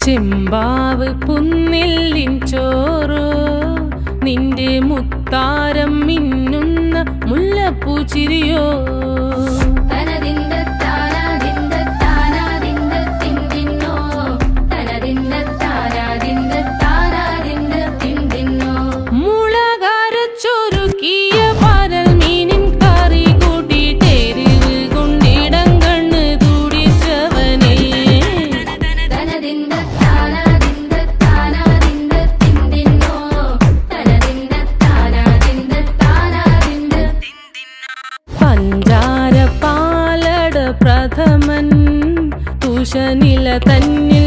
ചെമ്പാവ് പുന്നെല്ലിൻ ചോറോ നിന്റെ മുത്താരം മിന്നുന്ന മുല്ലപ്പൂച്ചിരിയോ പഞ്ചാര പാലട പ്രഥമൻ തുഷനില തന്നിൽ